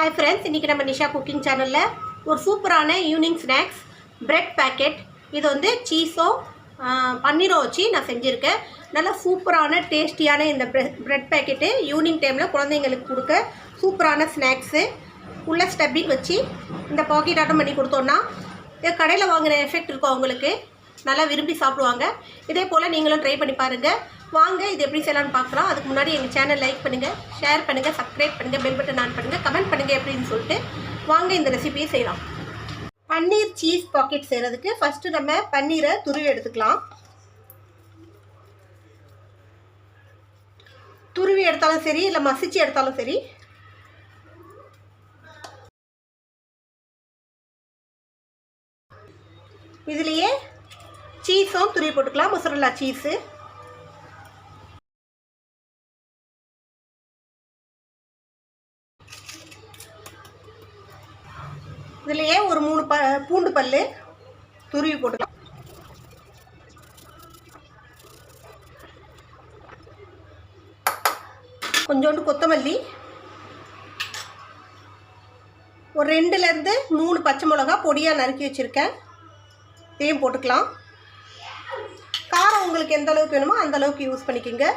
Hi friends, இன்னைக்கு நம்ம Nisha cooking சேனல்ல ஒரு சூப்பரான ஈவினிங் ஸ்நாக்ஸ் பிரெட் பாக்கெட். இது வந்து சீஸோ பன்னீரோ வச்சு நான் செஞ்சுருக்கேன். நல்லா சூப்பரான டேஸ்டியான இந்த பிரெட் பாக்கெட்டு ஈவினிங் டைமில் குழந்தைங்களுக்கு கொடுக்க சூப்பரான ஸ்நாக்ஸு. உள்ள ஸ்டப்பிங் வச்சு இந்த பாக்கெட் ஆட்டம் பண்ணி கொடுத்தோன்னா கடையில் வாங்குகிற எஃபெக்ட் இருக்கும், அவங்களுக்கு நல்லா விரும்பி சாப்பிடுவாங்க. இதே போல் நீங்களும் ட்ரை பண்ணி பாருங்கள். வாங்க இது எப்படி செய்யலாம்னு பார்க்கலாம். அதுக்கு முன்னாடி எங்கள் சேனல் லைக் பண்ணுங்கள், ஷேர் பண்ணுங்கள், சப்ஸ்கிரைப் பண்ணுங்கள், பெல் பட்டன் ஆன் பண்ணுங்கள், கமெண்ட் பண்ணுங்கள் எப்படின்னு சொல்லிட்டு வாங்க இந்த ரெசிபியை செய்யலாம். பன்னீர் சீஸ் பாக்கெட் செய்கிறதுக்கு ஃபஸ்ட்டு நம்ம பன்னீரை துருவி எடுத்துக்கலாம். துருவி எடுத்தாலும் சரி, இல்லை மசிச்சு எடுத்தாலும் சரி. இதுலேயே சீஸும் துருவி போட்டுக்கலாம், மொசரல்லா சீஸு. இதுலேயே ஒரு 3 பூண்டு பல் துருவி போட்டுக்கலாம். கொஞ்சோண்டு கொத்தமல்லி, ஒரு 2லேருந்து 3 பச்சை மிளகா பொடியாக நறுக்கி வச்சுருக்கேன், இதையும் போட்டுக்கலாம். காரம் உங்களுக்கு எந்த அளவுக்கு வேணுமோ அந்த அளவுக்கு யூஸ் பண்ணிக்கோங்க.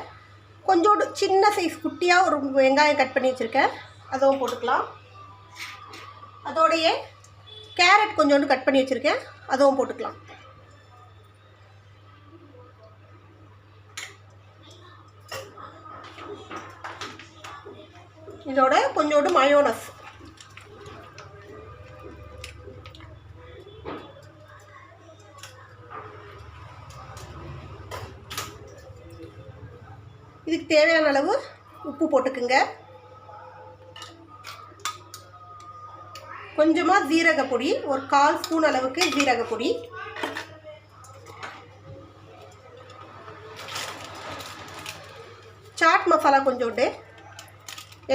கொஞ்சோண்டு சின்ன சைஸ் குட்டியாக ஒரு வெங்காயம் கட் பண்ணி வச்சுருக்கேன், அதுவும் போட்டுக்கலாம். அதோடையே கேரட் கொஞ்சோண்டு கட் பண்ணி வச்சுருக்கேன், அதுவும் போட்டுக்கலாம். இதோட கொஞ்சோண்டு மயோனஸ். இதுக்கு தேவையான அளவு உப்பு போட்டுக்குங்க. கொஞ்சமாக ஜீரகப்பொடி, ஒரு 1/4 ஸ்பூன் அளவுக்கு ஜீரகப்பொடி. சாட் மசாலா கொஞ்சோண்டு,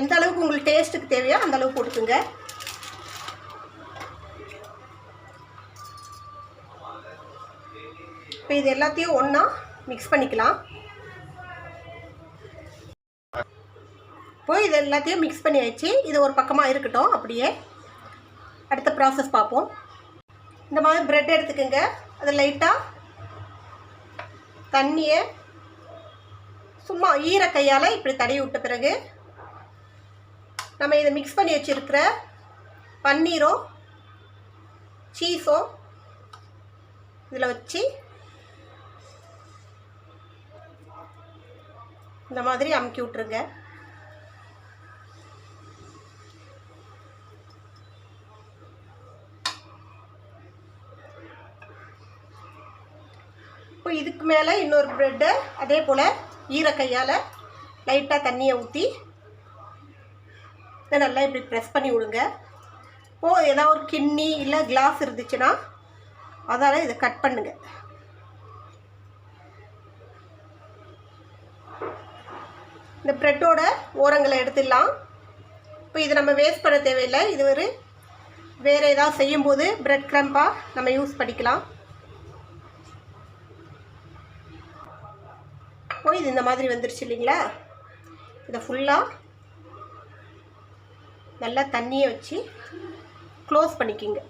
எந்த அளவுக்கு உங்களுக்கு டேஸ்ட்டுக்கு தேவையோ அந்த அளவுக்கு போட்டுக்குங்க. இப்போ இது எல்லாத்தையும் ஒன்றா மிக்ஸ் பண்ணிக்கலாம். இப்போ இது எல்லாத்தையும் மிக்ஸ் பண்ணி வச்சு இது ஒரு பக்கமாக இருக்கட்டும். அப்படியே அடுத்த ப்ராசஸ் பார்ப்போம். இந்த மாதிரி ப்ரெட் எடுத்துக்கோங்க. அது லைட்டாக தண்ணியை சும்மா ஈர கையால் இப்படி தடவி விட்ட பிறகு நம்ம இதை மிக்ஸ் பண்ணி வச்சுருக்கிற பன்னீரும் சீஸும் இதில் வச்சு இந்த மாதிரி அமுக்கி விட்ருங்க. இப்போ இதுக்கு மேலே இன்னொரு ப்ரெட்டை அதே போல் ஈரக்கையால் லைட்டாக தண்ணியை ஊற்றி இதை நல்லா இப்படி ப்ரெஸ் பண்ணி விடுங்க. இப்போது ஏதாவது ஒரு கிண்ணி இல்லை கிளாஸ் இருந்துச்சுன்னா அதால் இதை கட் பண்ணுங்க. இந்த ப்ரெட்டோட ஓரங்களை எடுத்துடலாம். இப்போ இது நம்ம வேஸ்ட் பண்ண தேவையில்லை. இது வேறு ஏதாவது செய்யும்போது ப்ரெட் க்ரம்பாக நம்ம யூஸ் பண்ணிக்கலாம். இப்போ இது இந்த மாதிரி வந்துருச்சு இல்லைங்களா? இதை ஃபுல்லாக நல்லா தண்ணியை வச்சு க்ளோஸ் பண்ணிக்கிங்க.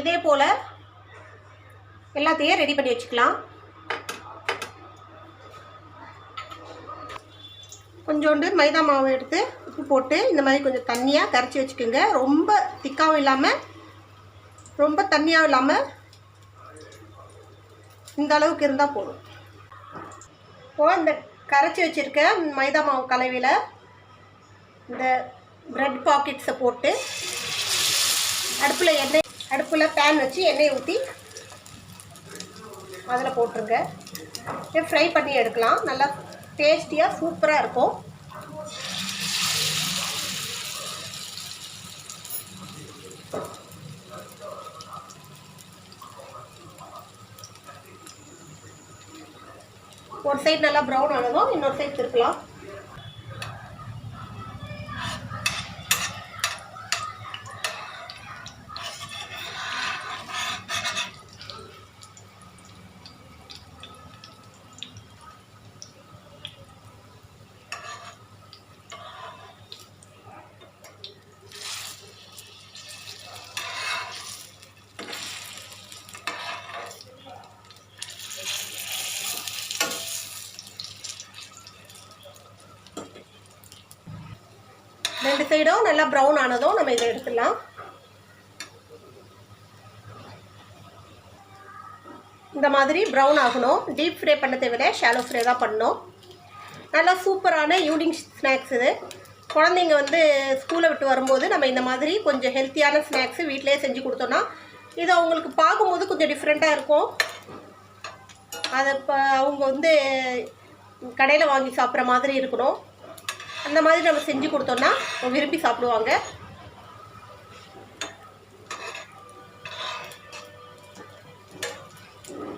இதே போல் எல்லாத்தையும் ரெடி பண்ணி வச்சுக்கலாம். கொஞ்சோண்டு மைதா மாவு எடுத்து உப்பு போட்டு இந்த மாதிரி கொஞ்சம் தண்ணியாக கரைச்சி வச்சுக்கோங்க. ரொம்ப திக்காகவும் இல்லாமல் ரொம்ப தண்ணியாகவும் இல்லாமல் இந்த அளவுக்கு இருந்தால் போதும். இப்போது இந்த கரைச்சி வச்சுருக்க மைதா மாவு கலவையில் இந்த ப்ரெட் பாக்கெட்ஸை போட்டு அடுப்பில் பேன் வச்சு எண்ணெயை ஊற்றி அதில் போட்டுருங்க. ஃப்ரை பண்ணி எடுக்கலாம். நல்லா டேஸ்டியாக சூப்பராக இருக்கும். ஒரு சைடு நல்லா ப்ரௌன் ஆனதும் இன்னொரு சைடு திருப்பலாம். 2 சைடும் நல்லா ப்ரௌன் ஆனதும் நம்ம இதை எடுத்துடலாம். இந்த மாதிரி ப்ரௌன் ஆகணும். டீப் ஃப்ரை பண்ண தேவையில்லை, ஷாலோ ஃப்ரை தான் பண்ணணும். நல்லா சூப்பரான ஈவினிங் ஸ்நாக்ஸ் இது. குழந்தைங்க வந்து ஸ்கூலை விட்டு வரும்போது நம்ம இந்த மாதிரி கொஞ்சம் ஹெல்த்தியான ஸ்நாக்ஸு வீட்டிலே செஞ்சு கொடுத்தோன்னா இது அவங்களுக்கு பார்க்கும்போது கொஞ்சம் டிஃப்ரெண்ட்டாக இருக்கும். அதை இப்போ அவங்க வந்து கடையில் வாங்கி சாப்பிட்ற மாதிரி இருக்கணும். அந்த மாதிரி நம்ம செஞ்சு கொடுத்தோன்னா விரும்பி சாப்பிடுவாங்க.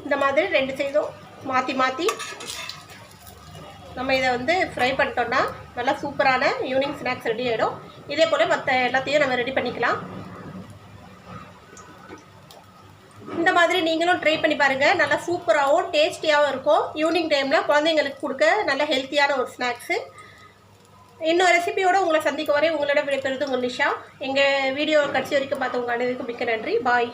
இந்த மாதிரி 2 சைடும் மாற்றி மாற்றி நம்ம இதை வந்து ஃப்ரை பண்ணிட்டோன்னா நல்லா சூப்பரான ஈவினிங் ஸ்நாக்ஸ் ரெடி ஆகிடும். இதே போல் மற்ற எல்லாத்தையும் நம்ம ரெடி பண்ணிக்கலாம். இந்த மாதிரி நீங்களும் ட்ரை பண்ணி பாருங்கள். நல்லா சூப்பராகவும் டேஸ்டியாகவும் இருக்கும். ஈவினிங் டைமில் குழந்தைங்களுக்கு கொடுக்க நல்ல ஹெல்த்தியான ஒரு ஸ்நாக்ஸு. இன்னொரு ரெசிபியோடு உங்களை சந்திக்க வரை உங்களிடம் விடைபெறுவது உங்கள் நிஷா. எங்கள் வீடியோ கடைசி வரைக்கும் பார்த்தவங்க அனைவருக்கும் மிக்க நன்றி. பாய்.